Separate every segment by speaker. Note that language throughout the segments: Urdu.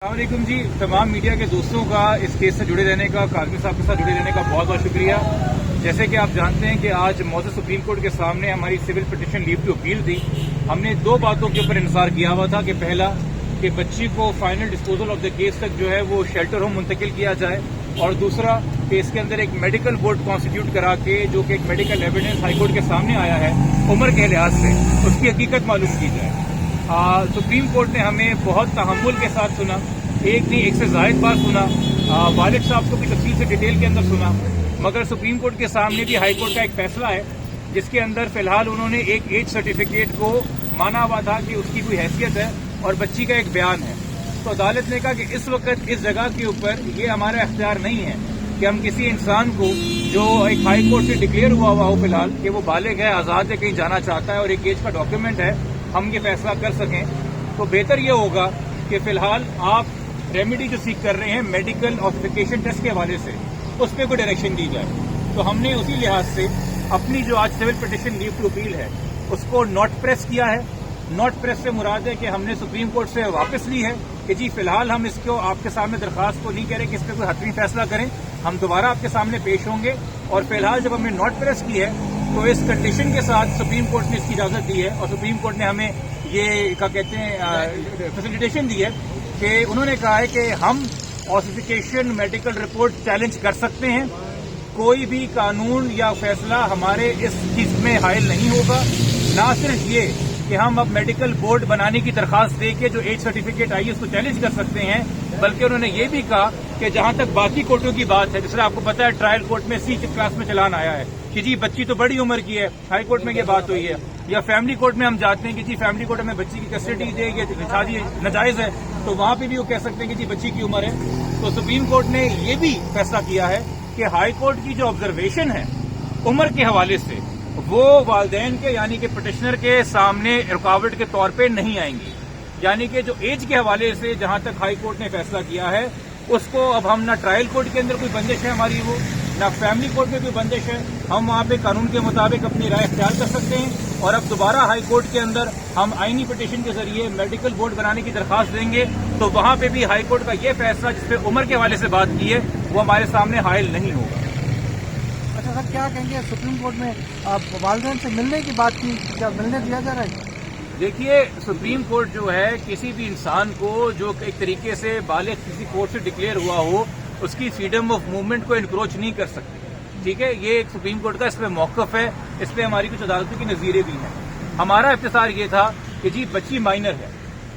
Speaker 1: السلام علیکم جی، تمام میڈیا کے دوستوں کا اس کیس سے جڑے رہنے کا، کاظمی صاحب کے ساتھ جڑے رہنے کا بہت بہت شکریہ۔ جیسے کہ آپ جانتے ہیں کہ آج موجود سپریم کورٹ کے سامنے ہماری civil petition leave to appeal تھی۔ ہم نے دو باتوں کے اوپر انحصار کیا ہوا تھا کہ پہلا کہ بچی کو final disposal of the case تک جو ہے وہ شیلٹر ہوم منتقل کیا جائے، اور دوسرا کہ اس کے اندر ایک میڈیکل بورڈ کانسٹیٹیوٹ کرا کے جو کہ ایک میڈیکل ایویڈنس ہائی کورٹ کے سامنے آیا ہے عمر کے لحاظ سے، اس کی حقیقت معلوم کی جائے۔ سپریم کورٹ نے ہمیں بہت تحمل کے ساتھ سنا، ایک نہیں ایک سے زائد بار سنا، والد صاحب کو بھی تفصیل سے ڈیٹیل کے اندر سنا، مگر سپریم کورٹ کے سامنے بھی ہائی کورٹ کا ایک فیصلہ ہے جس کے اندر فی الحال انہوں نے ایک ایج سرٹیفکیٹ کو مانا ہوا تھا کہ اس کی کوئی حیثیت ہے اور بچی کا ایک بیان ہے۔ تو عدالت نے کہا کہ اس وقت اس جگہ کے اوپر یہ ہمارا اختیار نہیں ہے کہ ہم کسی انسان کو جو ایک ہائی کورٹ سے ڈکلیئر ہوا ہو فی الحال کہ وہ بالغ ہے، آزاد ہے، کہیں جانا چاہتا ہے اور ایک ایج کا ڈاکیومنٹ ہے، ہم یہ فیصلہ کر سکیں۔ تو بہتر یہ ہوگا کہ فی الحال آپ ریمیڈی جو سیکھ کر رہے ہیں میڈیکل آتھنٹیکیشن ٹیسٹ کے حوالے سے، اس پہ کوئی ڈائریکشن دی جائے۔ تو ہم نے اسی لحاظ سے اپنی جو آج civil petition leave to appeal ہے اس کو نوٹ پریس کیا ہے۔ نوٹ پریس سے مراد ہے کہ ہم نے سپریم کورٹ سے واپس لی ہے کہ جی فی الحال ہم اس کو آپ کے سامنے درخواست کو نہیں کہہ رہے کہ اس پہ کوئی حتمی فیصلہ کریں، ہم دوبارہ آپ کے سامنے پیش ہوں گے، اور فی الحال جب ہم نے نوٹ پریس کی ہے تو اس کنڈیشن کے ساتھ سپریم کورٹ نے اس کی اجازت دی ہے، اور سپریم کورٹ نے ہمیں یہ کیا کہتے ہیں فیسیلیٹیشن دی ہے کہ انہوں نے کہا ہے کہ ہم آتھنٹیکیشن میڈیکل رپورٹ چیلنج کر سکتے ہیں، کوئی بھی قانون یا فیصلہ ہمارے اس چیز میں حائل نہیں ہوگا۔ نہ صرف یہ کہ ہم اب میڈیکل بورڈ بنانے کی درخواست دے کے جو ایج سرٹیفکیٹ آئی ہے اس کو چیلنج کر سکتے ہیں، بلکہ انہوں نے یہ بھی کہا کہ جہاں تک باقی کورٹوں کی بات ہے، جس طرح آپ کو پتا ہے ٹرائل کورٹ میں سی کلاس میں چلان آیا ہے کہ جی بچی تو بڑی عمر کی ہے، ہائی کورٹ میں یہ بات ہوئی ہے، یا فیملی کورٹ میں ہم جاتے ہیں کہ جی فیملی کورٹ ہمیں بچی کی کسٹڈی دے، یہ شادی ناجائز ہے، تو وہاں پہ بھی وہ کہہ سکتے ہیں کہ جی بچی کی عمر ہے۔ تو سپریم کورٹ نے یہ بھی فیصلہ کیا ہے کہ ہائی کورٹ کی جو آبزرویشن ہے عمر کے حوالے سے وہ والدین کے یعنی کہ پٹیشنر کے سامنے رکاوٹ کے طور پہ نہیں آئیں گی، یعنی کہ جو ایج کے حوالے سے جہاں تک ہائی کورٹ نے فیصلہ کیا ہے اس کو اب ہم نہ ٹرائل کورٹ کے اندر کوئی بندش ہے ہماری، وہ نہ فیملی کورٹ میں کوئی بندش ہے، ہم وہاں پہ قانون کے مطابق اپنی رائے اختیار کر سکتے ہیں، اور اب دوبارہ ہائی کورٹ کے اندر ہم آئینی پٹیشن کے ذریعے میڈیکل بورڈ بنانے کی درخواست دیں گے تو وہاں پہ بھی ہائی کورٹ کا یہ فیصلہ جس پہ عمر کے حوالے سے بات کی ہے وہ ہمارے سامنے حائل نہیں ہوگا۔
Speaker 2: اچھا سر، کیا کہیں گے سپریم کورٹ میں والدین سے ملنے کی بات کی، کیا ملنے دیا جا رہا ہے؟
Speaker 1: دیکھیے سپریم کورٹ جو ہے کسی بھی انسان کو جو ایک طریقے سے بالغ کسی کورٹ سے ڈکلیئر ہوا ہو اس کی فریڈم آف موومنٹ کو انکروچ نہیں کر سکتی، ٹھیک ہے، یہ ایک سپریم کورٹ کا اس پہ موقف ہے، اس پہ ہماری کچھ عدالتوں کی نظیریں بھی ہیں۔ ہمارا اختصار یہ تھا کہ جی بچی مائنر ہے،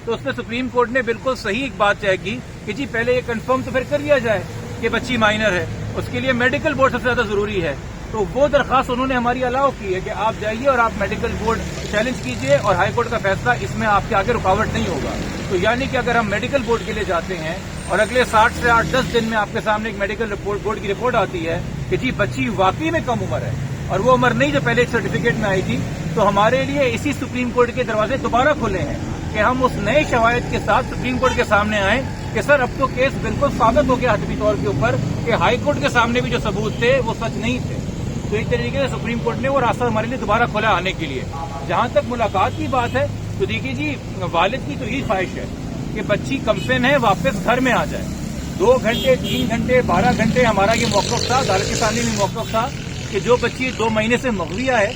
Speaker 1: تو اس پہ سپریم کورٹ نے بالکل صحیح ایک بات طے کی کہ جی پہلے یہ کنفرم تو پھر کر لیا جائے کہ بچی مائنر ہے، اس کے لیے میڈیکل بورڈ سب سے زیادہ ضروری ہے۔ تو وہ درخواست انہوں نے ہماری الاؤ کی ہے کہ آپ جائیے اور آپ میڈیکل بورڈ چیلنج کیجئے، اور ہائی کورٹ کا فیصلہ اس میں آپ کے آگے رکاوٹ نہیں ہوگا۔ تو یعنی کہ اگر ہم میڈیکل بورڈ کے لیے جاتے ہیں اور اگلے 60 سے 8-10 دن میں آپ کے سامنے ایک میڈیکل بورڈ کی رپورٹ آتی ہے کہ جی بچی واقعی میں کم عمر ہے اور وہ عمر نہیں جو پہلے ایک سرٹیفکیٹ میں آئی تھی، تو ہمارے لیے اسی سپریم کورٹ کے دروازے دوبارہ کھلے ہیں کہ ہم اس نئے شواہد کے ساتھ سپریم کورٹ کے سامنے آئیں کہ سر اب تو کیس بالکل ثابت ہو گیا حتمی طور کے اوپر کہ ہائی کورٹ کے سامنے بھی جو ثبوت تھے وہ سچ نہیں تھے۔ تو ایک طریقے سے سپریم کورٹ نے وہ راستہ ہمارے لیے دوبارہ کھولا آنے کے لیے۔ جہاں تک ملاقات کی بات ہے تو دیکھیے جی والد کی تو یہی خواہش ہے کہ بچی کمسن ہے واپس گھر میں آ جائے۔ 2 گھنٹے 3 گھنٹے 12 گھنٹے ہمارا یہ موقف تھا، عدالت کے سامنے بھی موقف تھا کہ جو بچی 2 مہینے سے مغویہ ہے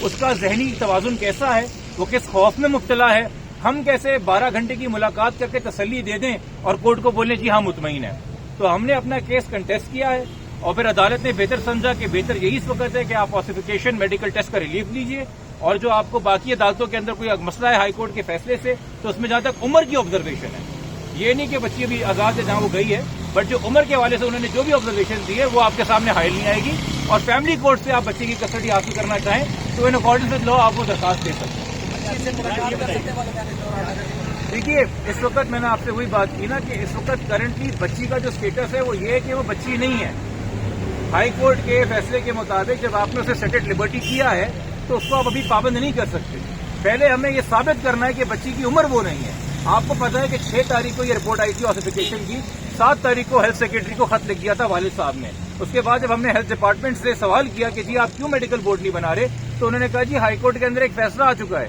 Speaker 1: اس کا ذہنی توازن کیسا ہے، وہ کس خوف میں مبتلا ہے، ہم کیسے 12 گھنٹے کی ملاقات کر کے تسلی دے دیں اور کورٹ کو بولیں جی ہاں مطمئن ہے۔ تو ہم نے اپنا کیس کنٹیسٹ کیا ہے اور پھر عدالت نے بہتر سمجھا کہ بہتر یہی اس وقت ہے کہ آپ آتھنٹیکیشن میڈیکل ٹیسٹ کا ریلیف لیجئے، اور جو آپ کو باقی عدالتوں کے اندر کوئی مسئلہ ہے ہائی کورٹ کے فیصلے سے تو اس میں جہاں تک عمر کی آبزرویشن ہے، یہ نہیں کہ بچی ابھی آزاد ہے جہاں وہ گئی ہے، بٹ جو عمر کے حوالے سے انہوں نے جو بھی آبزرویشن دی ہے وہ آپ کے سامنے حائل نہیں آئے گی، اور فیملی کورٹ سے آپ بچے کی کسٹڈی حاصل کرنا چاہیں تو ان اکارڈنگ ود لا آپ وہ درخواست دے سکتے ہیں۔ دیکھیے اس وقت میں نے آپ سے وہی بات کی نا کہ اس وقت کرنٹلی بچی کا جو اسٹیٹس ہے وہ یہ ہے کہ وہ بچی نہیں ہے۔ ہائی کورٹ کے فیصلے کے مطابق جب آپ نے اسے سیٹڈ لبرٹی کیا ہے تو اس کو آپ ابھی پابند نہیں کر سکتے، پہلے ہمیں یہ ثابت کرنا ہے کہ بچی کی عمر وہ نہیں ہے۔ آپ کو پتا ہے کہ 6 تاریخ کو یہ رپورٹ آئی تھی آتھنٹیکیشن کی، 7 تاریخ کو ہیلتھ سیکرٹری کو خط لکھ دیا تھا والد صاحب نے۔ اس کے بعد جب ہم نے ہیلتھ ڈپارٹمنٹ سے سوال کیا کہ جی آپ کیوں میڈیکل بورڈ نہیں بنا رہے، تو انہوں نے کہا جی ہائی کورٹ کے اندر ایک فیصلہ آ چکا ہے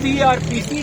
Speaker 1: CRPC